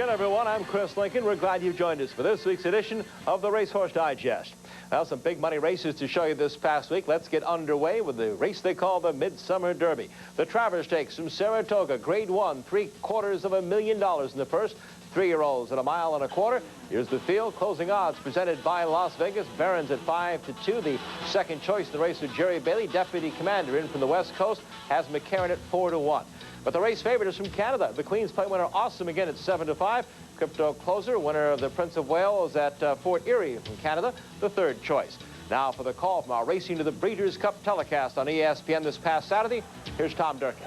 again, everyone. I'm Chris Lincoln. We're glad you've joined us for this week's edition of the Racehorse Digest. Well, some big money races to show you this past week. Let's get underway with the race they call the Midsummer Derby. The Travers Stakes from Saratoga, Grade 1, $750,000 in the first. 3-year-olds at 1.25 miles. Here's the field. Closing odds presented by Las Vegas. Barron's at 5-2. The second choice in the race with Jerry Bailey. Deputy Commander in from the West Coast has McCarran at 4-1. But the race favorite is from Canada. The Queen's Play winner, Awesome Again, at 7-5. Crypto Closer, winner of the Prince of Wales at Fort Erie from Canada, the third choice. Now for the call from our Racing to the Breeders' Cup telecast on ESPN this past Saturday. Here's Tom Durkin.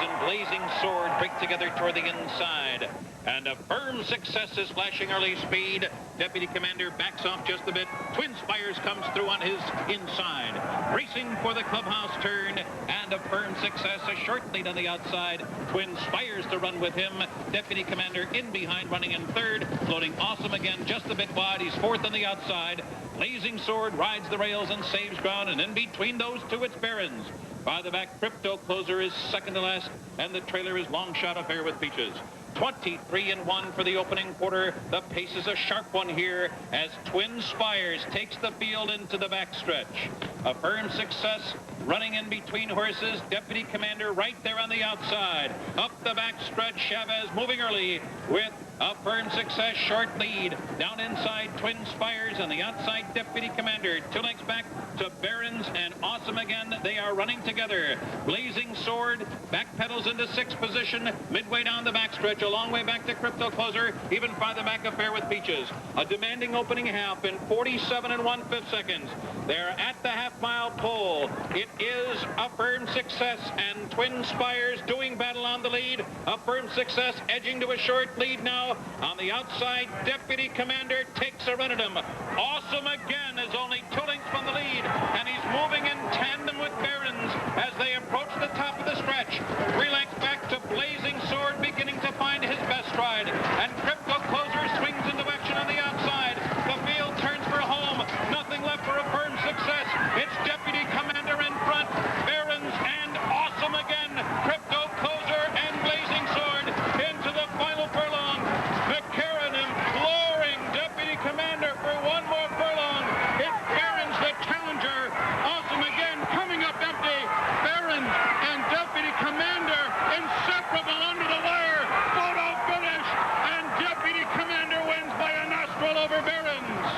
And Blazing Sword break together toward the inside. And a firm success is flashing early speed. Deputy Commander backs off just a bit. Twin Spires comes through on his inside. Racing for the clubhouse turn. And a firm success, a short lead on the outside. Twin Spires to run with him. Deputy Commander in behind, running in third. Floating Awesome Again just a bit wide. He's fourth on the outside. Blazing Sword rides the rails and saves ground. And in between those two, it's Barron's. By the back, Crypto Closer is second to last, and the trailer is Long Shot Affair with Peaches. 23-1 for the opening quarter. The pace is a sharp one here as Twin Spires takes the field into the backstretch. A firm success running in between horses. Deputy Commander right there on the outside. Up the backstretch, Chavez moving early with a firm success, short lead. Down inside, Twin Spires, on the outside, Deputy Commander. 2 lengths back to Barron's and Awesome Again. They are running together. Blazing Sword back pedals into 6th position. Midway down the backstretch, a long way back to Crypto Closer. Even farther back, Affair with Peaches. A demanding opening half in 47 1/5 seconds. They're at the half-mile pole. It is a firm success, and Twin Spires doing battle on the lead. A firm success, edging to a short lead now. On the outside, Deputy Commander takes a run at him. Awesome Again is only 2 lengths from the lead, and he's moving in tandem with Barron's as they approach the top of the stretch. 3 lengths back to Blazing Sword, beginning to find his best stride, and Crypto Closer swings into action on the outside. The field turns for home. Nothing left for a firm success. It's Deputy Commander in front. Barron's and Awesome Again. Crypto Closer and Blazing Sword into the final furlong. McCarran imploring Deputy Commander for one more furlong. It's Barron's the challenger. Awesome Again coming up empty. Barron's and Deputy Commander inseparable under the wire. Photo finish, and Deputy Commander wins by a nostril over Barron's.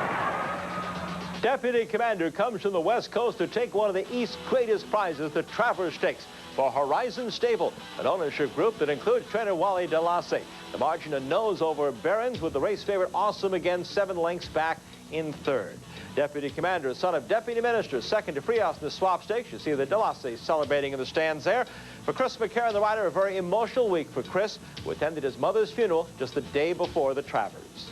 Deputy Commander comes from the West Coast to take one of the East's greatest prizes, the Travers Stakes, for Horizon Stable, an ownership group that includes trainer Wally Delasse. The margin of nose over Barron's with the race favorite Awesome Again 7 lengths back in third. Deputy Commander, son of Deputy Minister, second to Frias in the Swap Stakes. You see the Delasse celebrating in the stands there. For Chris McCarran, the rider, a very emotional week for Chris, who attended his mother's funeral just the day before the Travers.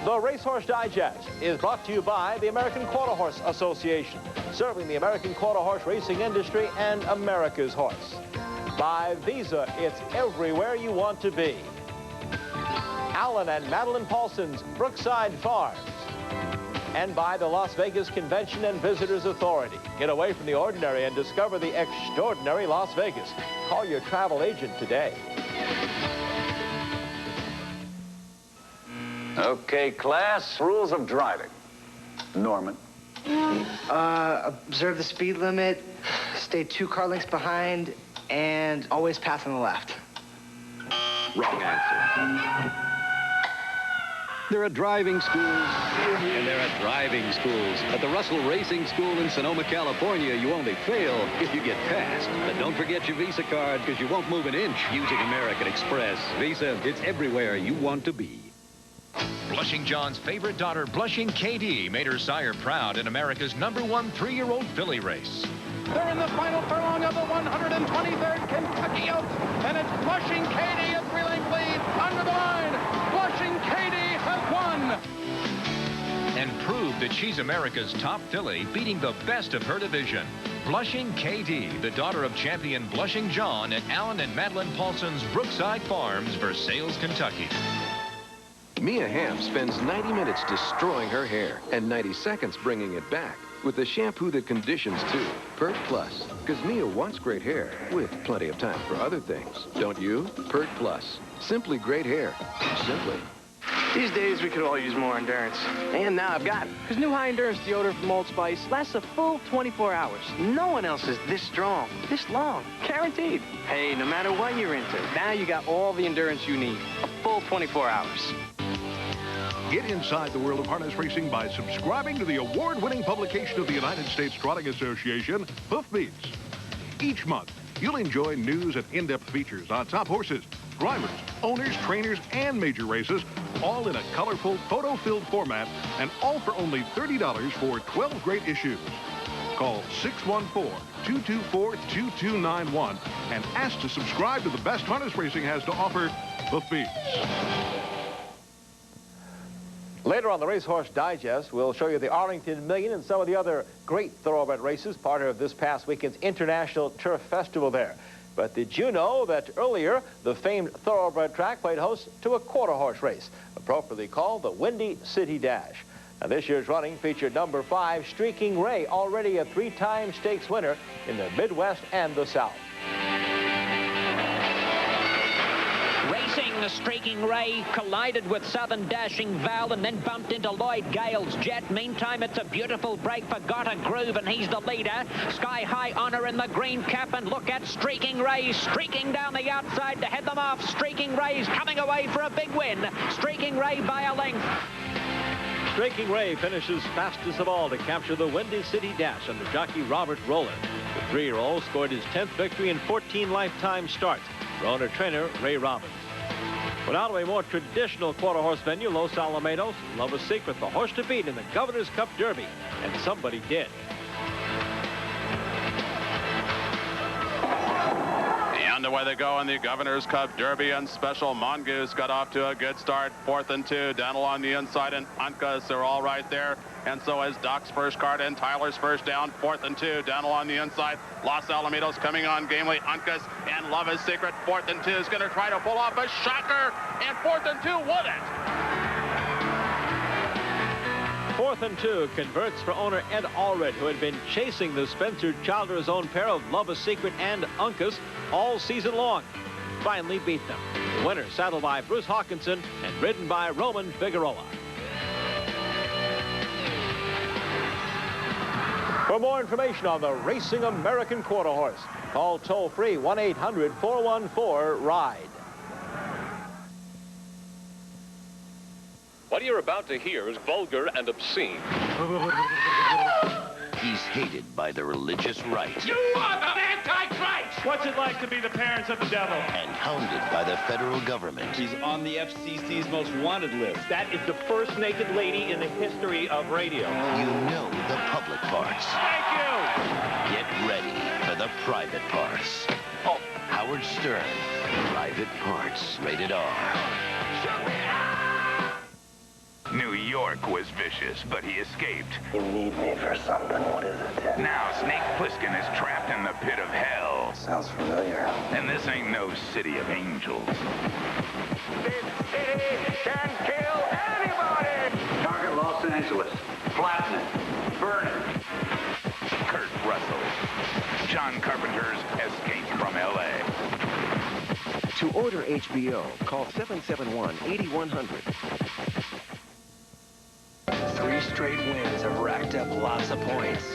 The Racehorse Digest is brought to you by the American Quarter Horse Association, serving the American quarter horse racing industry and America's horse. By Visa, it's everywhere you want to be. Alan and Madeline Paulson's Brookside Farms. And by the Las Vegas Convention and Visitors Authority. Get away from the ordinary and discover the extraordinary Las Vegas. Call your travel agent today. Okay, class, rules of driving. Norman. Observe the speed limit, stay 2 car lengths behind, and always pass on the left. Wrong answer. There are driving schools, and there are driving schools. At the Russell Racing School in Sonoma, California, you only fail if you get passed. But don't forget your Visa card, because you won't move an inch using American Express. Visa, it's everywhere you want to be. Blushing John's favorite daughter, Blushing Katie, made her sire proud in America's #1 3-year-old filly race. They're in the final furlong of the 123rd Kentucky Oaks, and it's Blushing Katie, a 3-length lead under the line. Blushing Katie has won. And proved that she's America's top filly, beating the best of her division. Blushing Katie, the daughter of champion Blushing John at Alan and Madeline Paulson's Brookside Farms, Versailles, Kentucky. Mia Hamm spends 90 minutes destroying her hair and 90 seconds bringing it back. with the shampoo that conditions, too. Pert Plus. Because Mia wants great hair with plenty of time for other things. Don't you? Pert Plus. Simply great hair. Simply. These days, we could all use more endurance. And now I've got it. Because new high endurance deodorant from Old Spice lasts a full 24 hours. No one else is this strong, this long, guaranteed. Hey, no matter what you're into, now you got all the endurance you need. A full 24 hours. Get inside the world of harness racing by subscribing to the award-winning publication of the United States Trotting Association, Hoofbeats. Each month, you'll enjoy news and in-depth features on top horses, drivers, owners, trainers, and major races, all in a colorful, photo-filled format, and all for only $30 for 12 great issues. Call 614-224-2291 and ask to subscribe to the best harness racing has to offer, Hoofbeats. Later on the Racehorse Digest, we'll show you the Arlington Million and some of the other great thoroughbred races, part of this past weekend's International Turf Festival there. But did you know that earlier, the famed thoroughbred track played host to a quarter horse race, appropriately called the Windy City Dash? Now, this year's running featured number 5, Streaking Ray, already a 3-time stakes winner in the Midwest and the South. The Streaking Ray collided with Southern Dashing Val and then bumped into Lloyd Gale's Jet. Meantime, it's a beautiful break for Gotta Groove, and he's the leader. Sky High Honor in the green cap, and look at Streaking Ray streaking down the outside to head them off. Streaking Ray's coming away for a big win. Streaking Ray by a length. Streaking Ray finishes fastest of all to capture the Windy City Dash under jockey Robert Roller. The 3-year-old scored his 10th victory in 14 lifetime starts for owner-trainer Ray Robbins. Well, now to a more traditional quarter-horse venue, Los Alamitos. Love a Secret, the horse to beat in the Governor's Cup Derby, and somebody did. And away they go in the Governor's Cup Derby and Special. Mongoose got off to a good start. 4th and 2. Down along the inside, and Uncas are all right there. And so is Doc's first card and Tyler's first down. 4th and 2. Down along the inside. Los Alamitos coming on gamely. Uncas and Love is Secret. 4th and 2 is going to try to pull off a shocker. And 4th and 2 wouldn't. 4th and 2 converts for owner Ed Allred, who had been chasing the Spencer Childers' own pair of Love is Secret and Uncas all season long. Finally beat them. The winner saddled by Bruce Hawkinson and ridden by Roman Figueroa. For more information on the Racing American Quarter Horse, call toll-free 1-800-414-RIDE. What you're about to hear is vulgar and obscene. He's hated by the religious right. You are the Antichrist! What's it like to be the parents of the devil? And hounded by the federal government. He's on the FCC's most wanted list. That is the first naked lady in the history of radio. You know the public parts. Thank you! Get ready for the private parts. Oh, Howard Stern. Private Parts. Rated R. New York was vicious, but he escaped. You need me for something. What is it? Now Snake Plissken is trapped in the pit of hell. Sounds familiar. And this ain't no city of angels. This city can kill anybody! Target Los Angeles. Flatten it. Burn it. Kurt Russell. John Carpenter's Escape from L.A. To order HBO, call 771-8100. 3 straight wins have racked up lots of points.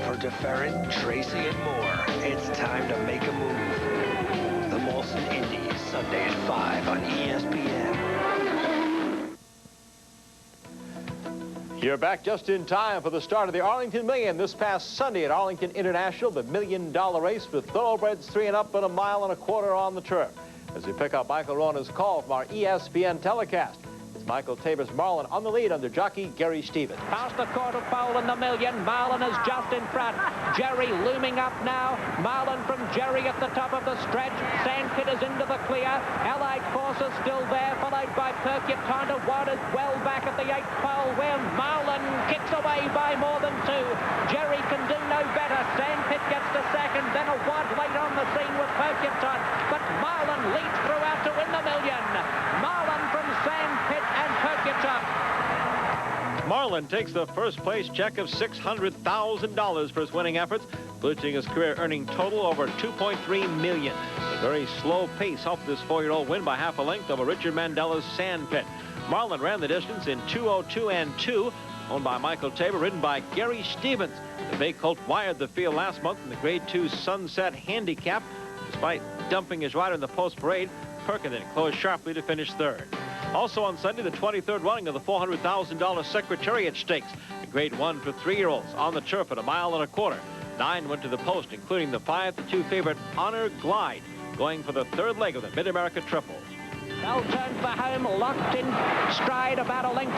For DeFerrin, Tracy, and more, it's time to make a move. The Molson Indies, Sunday at 5 on ESPN. You're back just in time for the start of the Arlington Million this past Sunday at Arlington International, the $1 million race with thoroughbreds 3 and up and 1.25 miles on the turf. As we pick up Michael Rona's call from our ESPN telecast. Michael Tabor's Marlin on the lead under jockey Gary Stevens. Past the quarter pole in the million. Marlin is just in front. Jerry looming up now. Marlin from Jerry at the top of the stretch. Sandpit is into the clear. Allied Force is still there, followed by Percutant. Watt is well back at the 8th pole, where Marlin kicks away by more than 2. Jerry can do no better. Sandpit gets to second, then a Watt late on the scene with Percutant. But Marlin leads throughout to win the million. Marlin from Sandpit and Percutant. Marlin takes the first place check of $600,000 for his winning efforts, boosting his career earning total over $2.3 million. A very slow pace helped this 4-year-old win by half a length over Richard Mandela's Sandpit. Marlin ran the distance in 2:02 and 2, owned by Michael Tabor, ridden by Gary Stevens. The bay colt wired the field last month in the Grade 2 Sunset Handicap. Despite dumping his rider in the post parade, Perkins closed sharply to finish third. Also on Sunday, the 23rd running of the $400,000 Secretariat Stakes, a Grade 1 for 3-year-olds on the turf at 1.25 miles. 9 went to the post, including the 5-2 favorite Honor Glide, going for the third leg of the Mid-America Triples. They'll turn for home, locked in stride, about 1.5 lengths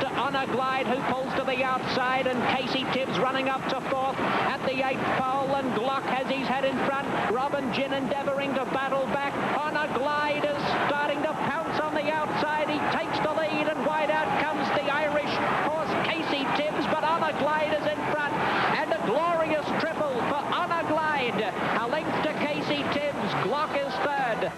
to Honor Glide, who pulls to the outside, and Casey Tibbs running up to fourth at the 8th pole, and Glock has his head in front. Robin Gin endeavoring to battle back. Honor Glide is starting to pounce on the outside. He takes the lead, and wide out comes the Irish horse Casey Tibbs, but Honor Glide is in front, and a glorious triple for Honor Glide. A length to Casey Tibbs. Glock is third.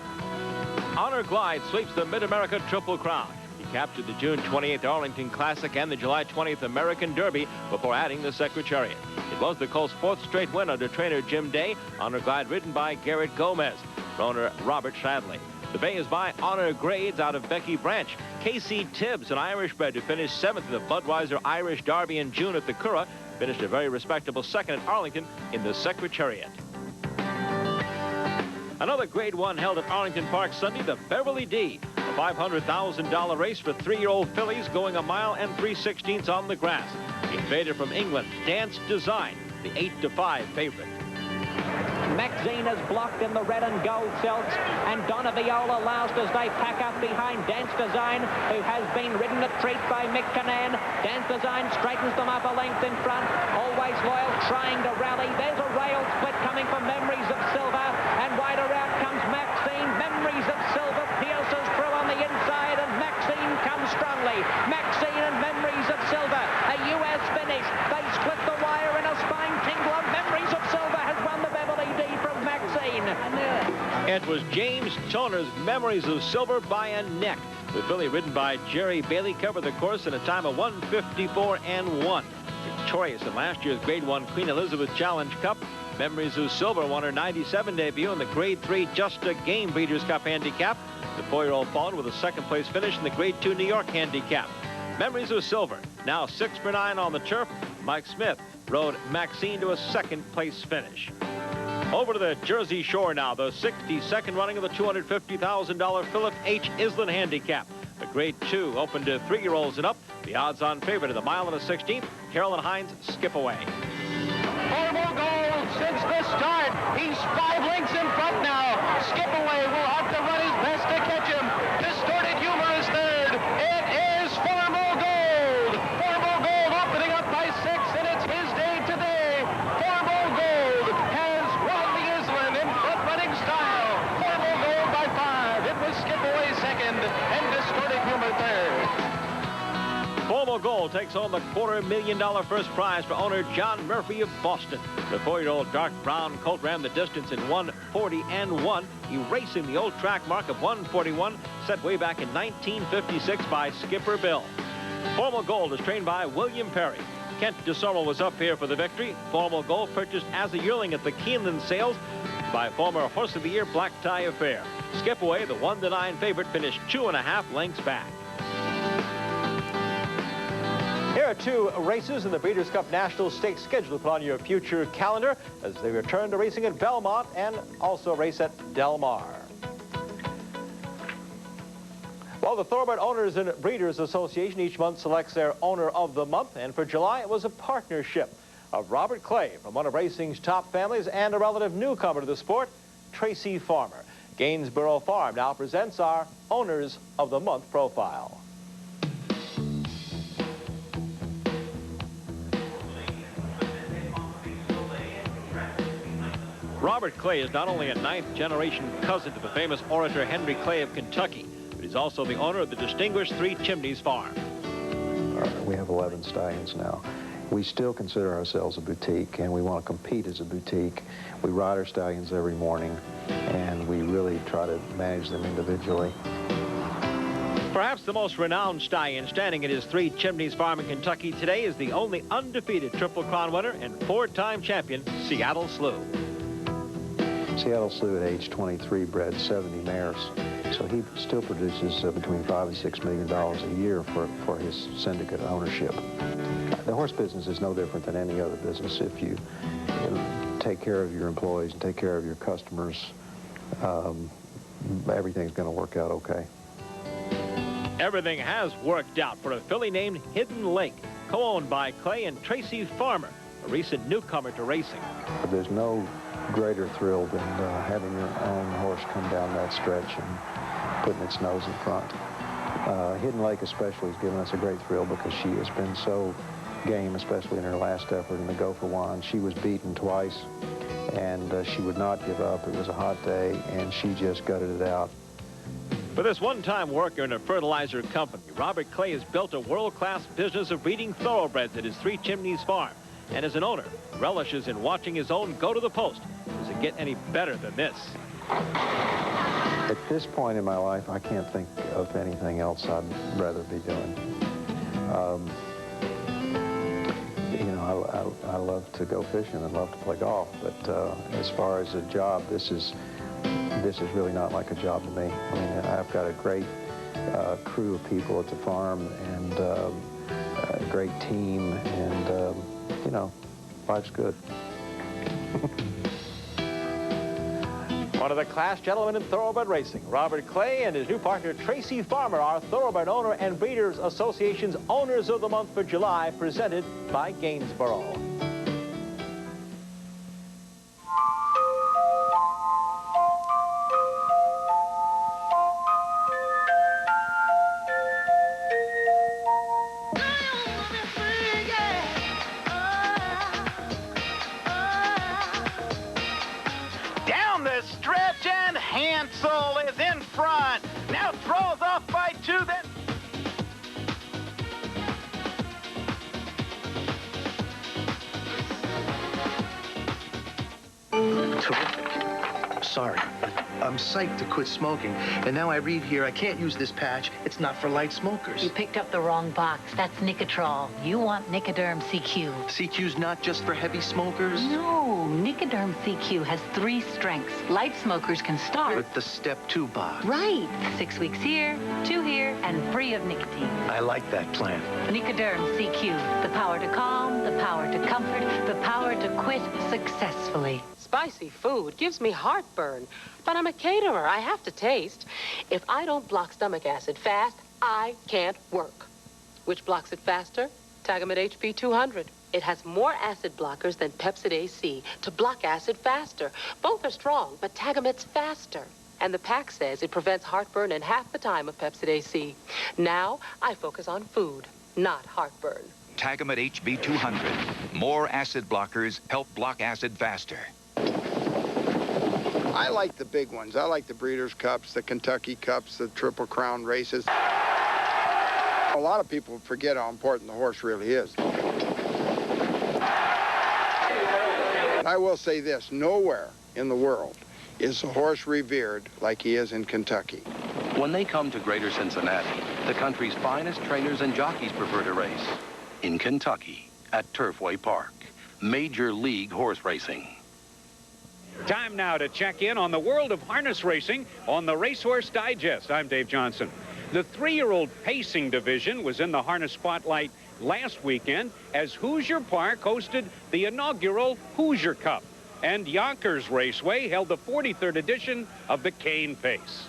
Honor Glide sweeps the Mid-America Triple Crown. He captured the June 28th Arlington Classic and the July 20th American Derby before adding the Secretariat. It was the colt's 4th straight win under trainer Jim Day. Honor Glide ridden by Garrett Gomez, owner Robert Shadley. The bay is by Honor Grades out of Becky Branch. Casey Tibbs, an Irish bred who finished 7th in the Budweiser Irish Derby in June at the Curragh, finished a very respectable 2nd at Arlington in the Secretariat. Another Grade 1 held at Arlington Park Sunday, the Beverly D, a $500,000 race for 3-year-old fillies going 1 3/16 miles on the grass. The invader from England, Dance Design, the 8-5 favorite. Maxine is blocked in the red and gold silks, and Donna Viola last as they pack up behind Dance Design, who has been ridden a treat by Mick Canan. Dance Design straightens them up a length in front, always loyal, trying to rally. There's a rail split coming from Memories of Silver, and wider out comes Maxine. Memories of Silver pierces through on the inside, and Maxine comes strongly. Maxine and Memories of Silver, a U.S. finish. They split the wire in a spine tingler. Memories of Silver has won the Beverly D from Maxine. It was James Toner's Memories of Silver by a neck. The filly ridden by Jerry Bailey covered the course in a time of 1:54 and 1. Victorious in last year's Grade 1 Queen Elizabeth Challenge Cup, Memories of Silver won her 97 debut in the Grade 3 Just a Game Breeders' Cup Handicap. The 4-year-old followed with a 2nd place finish in the Grade 2 New York Handicap. Memories of Silver, now 6 for 9 on the turf. Mike Smith rode Maxine to a 2nd place finish. Over to the Jersey Shore now, the 62nd running of the $250,000 Philip H. Island Handicap. The Grade 2 open to 3-year-olds and up. The odds-on favorite of the 1.16 miles, Carolyn Hines Skip Away. Horrible goal since the start. He's 5 lengths in front now. Skip Away will have to run his best to catch him. Distorted Humor is third. It is Formal Gold. Formal Gold opening up by 6, and it's his day today. Formal Gold has won the Island in front-running style. Formal Gold by 5. It was Skip Away second, and Distorted Humor third. Formal Gold takes home the $250,000 first prize for owner John Murphy of Boston. The 4-year-old dark brown colt ran the distance in 1:40 and 1, erasing the old track mark of 1:41 set way back in 1956 by Skipper Bill. Formal Gold is trained by William Perry. Kent DeSormo was up here for the victory. Formal Gold purchased as a yearling at the Keeneland sales by former Horse of the Year Black Tie Affair. Skip Away, the 1-9 favorite, finished 2.5 lengths back. Here are 2 races in the Breeders' Cup National Stakes scheduled to put on your future calendar as they return to racing at Belmont and also race at Del Mar. Well, the Thoroughbred Owners and Breeders Association each month selects their Owner of the Month, and for July it was a partnership of Robert Clay from one of racing's top families and a relative newcomer to the sport, Tracy Farmer. Gainsborough Farm now presents our Owners of the Month profile. Robert Clay is not only a 9th-generation cousin to the famous orator Henry Clay of Kentucky, but he's also the owner of the distinguished Three Chimneys Farm. We have 11 stallions now. We still consider ourselves a boutique, and we want to compete as a boutique. We ride our stallions every morning, and we really try to manage them individually. Perhaps the most renowned stallion standing at his Three Chimneys farm in Kentucky today is the only undefeated Triple Crown winner and 4-time champion, Seattle Slew. Seattle Slew at age 23 bred 70 mares, so he still produces between $5 and $6 million a year for his syndicate ownership. The horse business is no different than any other business. If you take care of your employees and take care of your customers, everything's going to work out okay. Everything has worked out for a filly named Hidden Lake, co-owned by Clay and Tracy Farmer, a recent newcomer to racing. There's no greater thrill than having your own horse come down that stretch and putting its nose in front. Hidden Lake especially has given us a great thrill because she has been so game, especially in her last effort in the Gopher Wand. She was beaten twice, and she would not give up. It was a hot day, and she just gutted it out. For this one-time worker in a fertilizer company, Robert Clay has built a world-class business of breeding thoroughbreds at his Three Chimneys farm. And as an owner, relishes in watching his own go to the post. Does it get any better than this? At this point in my life, I can't think of anything else I'd rather be doing. You know, I love to go fishing and love to play golf, but as far as a job, this is really not like a job to me. I mean, I've got a great crew of people at the farm and a great team, and you know, life's good. One of the class gentlemen in thoroughbred racing, Robert Clay and his new partner Tracy Farmer are Thoroughbred Owner and Breeders Association's Owners of the Month for July, presented by Gainsborough. Down the stretch, and Hansel is in front. Now throws off by 2, then... Terrific. Sorry, but I'm psyched to quit smoking. And now I read here I can't use this patch. It's not for light smokers. You picked up the wrong box. That's Nicotrol. You want Nicoderm CQ. CQ's not just for heavy smokers? No, Nicoderm CQ has 3 strengths. Light smokers can start With the step 2 box. Right. 6 weeks here, 2 here, and free of nicotine. I like that plan. Nicoderm CQ. The power to calm, the power to comfort, the power to quit successfully. Spicy food gives me heartburn, but I'm a caterer. I have to taste. If I don't block stomach acid fast, I can't work. Which blocks it faster? Tagamet HP 200. It has more acid blockers than Pepsid AC to block acid faster. Both are strong, but Tagamet's faster. And the pack says it prevents heartburn in half the time of Pepsid AC. Now, I focus on food, not heartburn. Tagamet HB 200. More acid blockers help block acid faster. I like the big ones. I like the Breeders' Cups, the Kentucky Cups, the Triple Crown races. A lot of people forget how important the horse really is. I will say this, nowhere in the world is a horse revered like he is in Kentucky. When they come to Greater Cincinnati, the country's finest trainers and jockeys prefer to race in Kentucky at Turfway Park. Major League Horse Racing. Time now to check in on the world of harness racing on the Racehorse Digest. I'm Dave Johnson. The 3-year-old pacing division was in the harness spotlight last weekend as Hoosier Park hosted the inaugural Hoosier Cup, and Yonkers Raceway held the 43rd edition of the Cane Pace.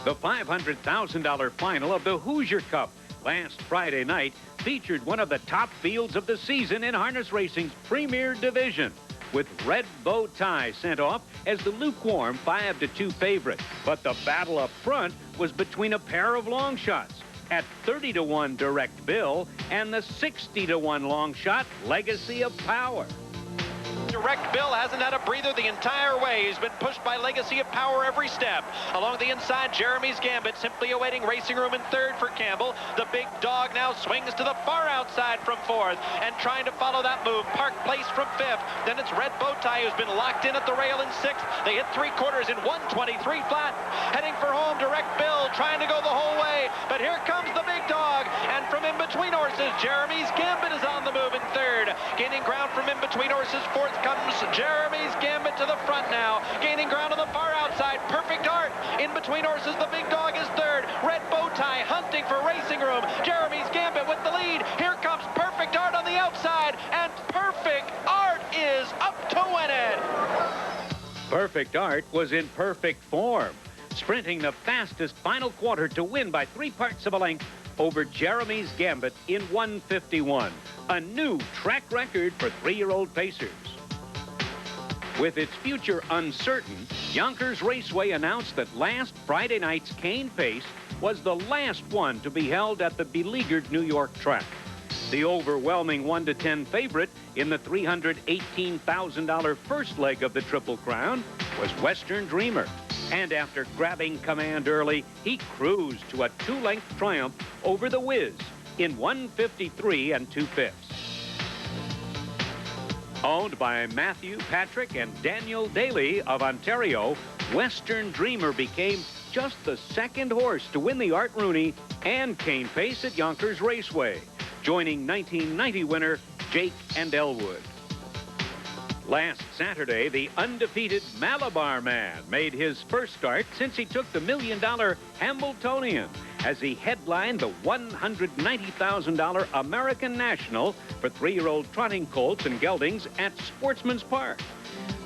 The $500,000 final of the Hoosier Cup last Friday night featured one of the top fields of the season in harness racing's premier division, with Red Bow Tie sent off as the lukewarm 5-2 favorite. But the battle up front was between a pair of long shots at 30-1 Direct Bill and the 60-1 long shot Legacy of Power. Direct Bill hasn't had a breather the entire way. He's been pushed by Legacy of Power every step. Along the inside, Jeremy's Gambit simply awaiting Racing Room in third for Campbell. The big dog now swings to the far outside from fourth and trying to follow that move. Park Place from fifth. Then it's Red Bowtie who's been locked in at the rail in sixth. They hit 3/4 in 1:23 flat. Heading for home, Direct Bill trying to go the whole way. But here comes the big dog. And from in between horses, Jeremy's Gambit is on the move in third. Gaining ground from in between horses, fourth comes Jeremy's Gambit to the front now. Gaining ground on the far outside, Perfect Art. In between horses, the big dog is third. Red Bowtie hunting for Racing Room. Jeremy's Gambit with the lead. Here comes Perfect Art on the outside. And Perfect Art is up to win it. Perfect Art was in perfect form, sprinting the fastest final quarter to win by 3/4 of a length over Jeremy's Gambit in 1:51. A new track record for 3-year-old pacers. With its future uncertain, Yonkers Raceway announced that last Friday night's Cane Pace was the last one to be held at the beleaguered New York track. The overwhelming 1-10 favorite in the $318,000 first leg of the Triple Crown was Western Dreamer. And after grabbing command early, he cruised to a 2-length triumph over the Wiz in 1:53 2/5. Owned by Matthew Patrick and Daniel Daly of Ontario, Western Dreamer became just the second horse to win the Art Rooney and Cane Pace at Yonkers Raceway, joining 1990 winner Jake and Elwood. Last Saturday, the undefeated Malabar Man made his first start since he took the $1 million Hambletonian as he headlined the $190,000 American National for 3-year-old trotting colts and geldings at Sportsman's Park.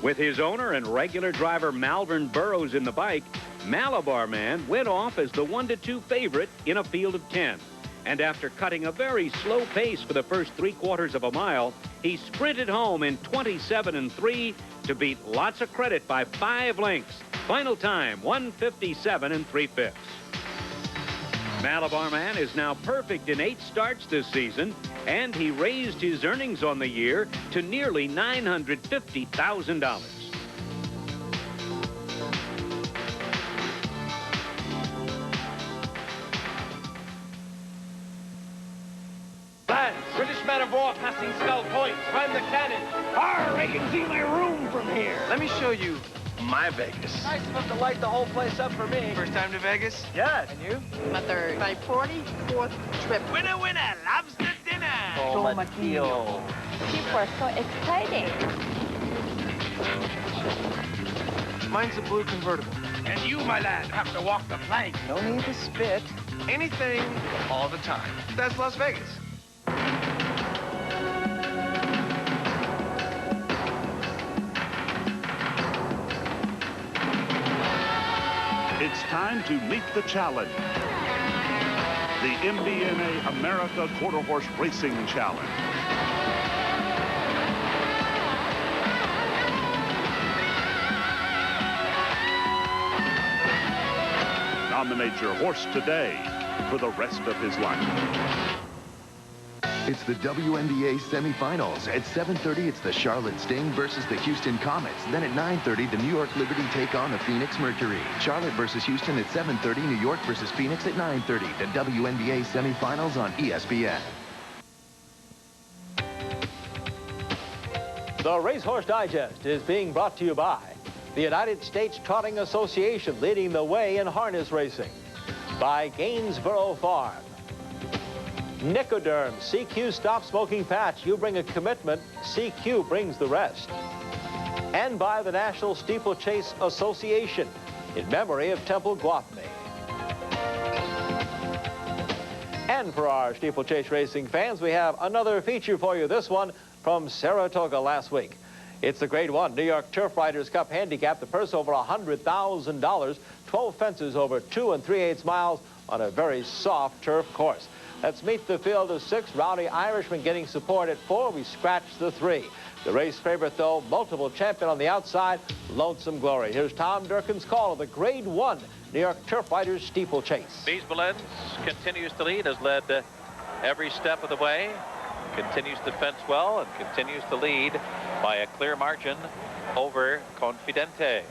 With his owner and regular driver Malvern Burrows in the bike, Malabar Man went off as the 1-2 favorite in a field of 10. And after cutting a very slow pace for the first 3/4 of a mile, he sprinted home in 27 3 to beat Lots of Credit by 5 lengths. Final time, 1:57 3/5. Malabar Man is now perfect in 8 starts this season, and he raised his earnings on the year to nearly $950,000. British man of war passing Skull Point. Climb the cannon. Arr, I can see my room from here. Let me show you my Vegas. Nice of him to light the whole place up for me. First time to Vegas? Yes. And you? My third. My 44th trip. Winner, winner, lobster dinner. Tomatillo. People are so exciting. Mine's a blue convertible. And you, my lad, have to walk the plank. No need to spit. Anything, all the time. That's Las Vegas. It's time to meet the challenge. The MBNA America Quarter Horse Racing Challenge. Nominate your horse today for the rest of his life. It's the WNBA semifinals. At 7:30, it's the Charlotte Sting versus the Houston Comets. Then at 9:30, the New York Liberty take on the Phoenix Mercury. Charlotte versus Houston at 7:30, New York versus Phoenix at 9:30. The WNBA semifinals on ESPN. The Racehorse Digest is being brought to you by the United States Trotting Association, leading the way in harness racing. By Gainsborough Farm. Nicoderm, CQ Stop Smoking Patch. You bring a commitment, CQ brings the rest. And by the National Steeplechase Association, in memory of Temple Guathme. And for our steeplechase racing fans, we have another feature for you. This one from Saratoga last week. It's the Grade 1 New York Turf Riders Cup Handicap. The purse over $100,000. 12 fences over 2 3/8 miles on a very soft turf course. Let's meet the field of 6. Rowdy Irishman getting support at 4. We scratch the 3. The race favorite, though, multiple champion on the outside, Lonesome Glory. Here's Tom Durkin's call of the Grade 1 New York Turf Riders Steeplechase. Bees Belens continues to lead, has led every step of the way, continues to fence well, and continues to lead by a clear margin over Confidente.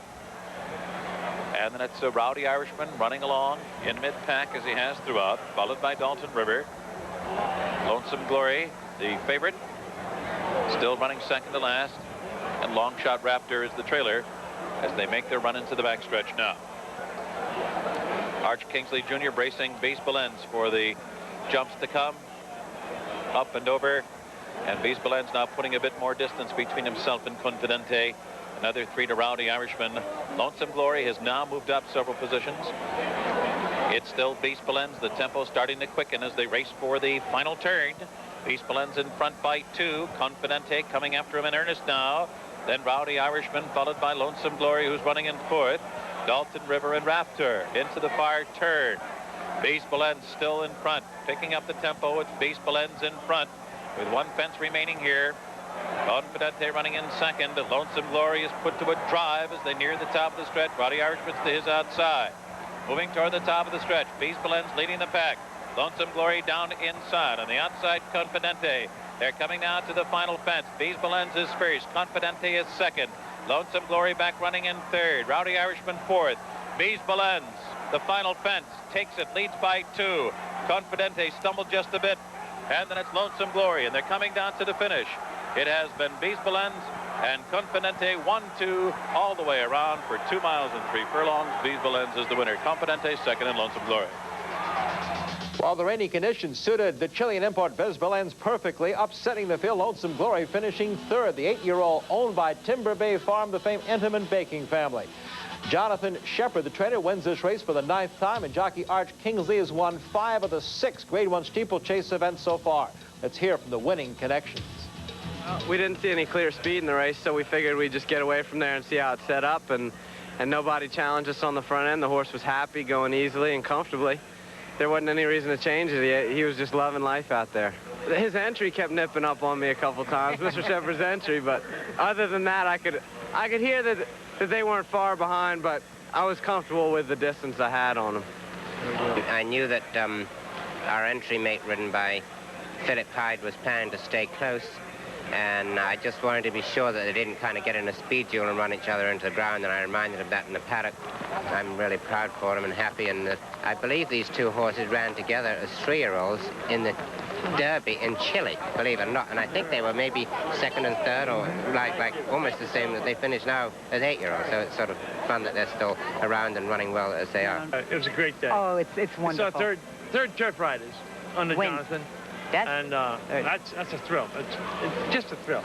And then it's a Rowdy Irishman running along in mid-pack as he has throughout, followed by Dalton River. Lonesome Glory, the favorite, still running second to last. And Longshot Raptor is the trailer as they make their run into the backstretch now. Arch Kingsley Jr. bracing Beast Balens for the jumps to come. Up and over. And Beast Balens now putting a bit more distance between himself and Confidente. Another 3 to Rowdy Irishman. Lonesome Glory has now moved up several positions. It's still Beast Balens. The tempo starting to quicken as they race for the final turn. Beast Balens in front by 2. Confidente coming after him in earnest now. Then Rowdy Irishman followed by Lonesome Glory, who's running in 4th. Dalton River and Raptor into the far turn. Beast Balens still in front, picking up the tempo. It's Beast Balens in front with 1 fence remaining here. Confidente running in second. Lonesome Glory is put to a drive as they near the top of the stretch. Rowdy Irishman's to his outside. Moving toward the top of the stretch. Beast Balens leading the pack. Lonesome Glory down inside. On the outside, Confidente. They're coming now to the final fence. Beast Balens is first. Confidente is second. Lonesome Glory back running in third. Rowdy Irishman 4th. Beast Balens, the final fence, takes it, leads by 2. Confidente stumbled just a bit. And then it's Lonesome Glory, and they're coming down to the finish. It has been Beast Balens and Confidente 1-2 all the way around for 2 miles and 3 furlongs. Beast Balens is the winner. Confidente second and Lonesome Glory. While the rainy conditions suited the Chilean import Beast Balens perfectly, upsetting the field, Lonesome Glory finishing 3rd. The 8-year-old owned by Timber Bay Farm, the famed Intamin baking family. Jonathan Shepard, the trainer, wins this race for the 9th time, and jockey Arch Kingsley has won 5 of the 6 Grade 1 steeplechase events so far. Let's hear from the winning connections. We didn't see any clear speed in the race, so we figured we'd just get away from there and see how it's set up, and nobody challenged us on the front end. The horse was happy, going easily and comfortably. There wasn't any reason to change it. He was just loving life out there. His entry kept nipping up on me a couple times, Mr. Shepard's entry, but other than that, I could hear that they weren't far behind, but I was comfortable with the distance I had on them. I knew that our entry mate ridden by Philip Hyde was planning to stay close, and I just wanted to be sure that they didn't kind of get in a speed duel and run each other into the ground, and I reminded him of that in the paddock. I'm really proud for him and happy, and I believe these 2 horses ran together as 3-year-olds in the Derby in Chile, believe it or not, and I think they were maybe 2nd and 3rd, or like almost the same that they finished now as 8-year-olds, so it's sort of fun that they're still around and running well as they are. It was a great day. Oh, it's wonderful. It's our third turf riders under Jonathan. And that's a thrill. It's just a thrill.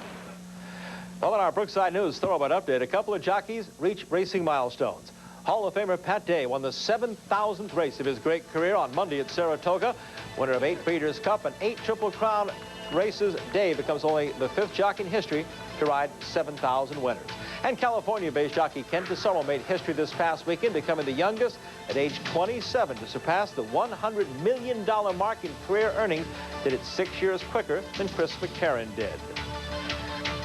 Well, in our Brookside News Thoroughbred update, a couple of jockeys reach racing milestones. Hall of Famer Pat Day won the 7,000th race of his great career on Monday at Saratoga. Winner of 8 Breeders' Cup and 8 Triple Crown races, Day becomes only the 5th jockey in history to ride 7,000 winners. And California-based jockey Ken Tesoro made history this past weekend, becoming the youngest at age 27 to surpass the $100 million mark in career earnings. Did it 6 years quicker than Chris McCarron did.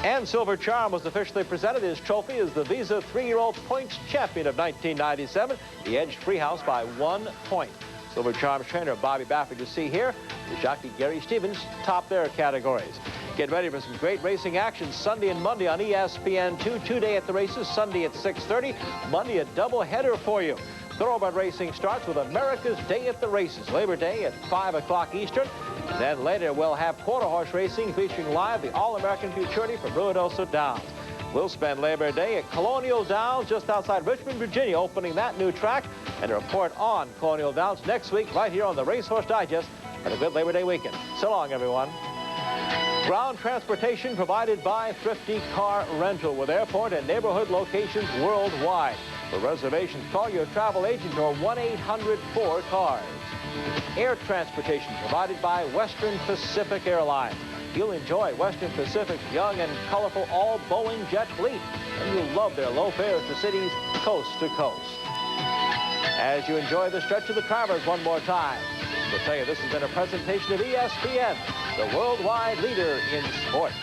And Silver Charm was officially presented. His trophy as the Visa 3-year-old points champion of 1997. He edged Freehouse by 1 point. Silver Charm's trainer Bobby Baffert, you see here, the jockey Gary Stevens topped their categories. Get ready for some great racing action Sunday and Monday on ESPN2. 2 day at the races, Sunday at 6:30, Monday a doubleheader for you. Thoroughbred racing starts with America's Day at the Races, Labor Day at 5 o'clock Eastern. Then later we'll have quarter horse racing featuring live the All-American Futurity from Ruidoso Downs. We'll spend Labor Day at Colonial Downs just outside Richmond, Virginia, opening that new track, and a report on Colonial Downs next week right here on the Racehorse Digest. Have a good Labor Day weekend. So long, everyone. Ground transportation provided by Thrifty Car Rental with airport and neighborhood locations worldwide. For reservations, call your travel agent or 1-800-4CARS. Air transportation provided by Western Pacific Airlines. You'll enjoy Western Pacific's young and colorful all-Boeing jet fleet, and you'll love their low fares to cities coast to coast. As you enjoy the stretch of the Travers one more time, we'll tell you this has been a presentation of ESPN, the worldwide leader in sports.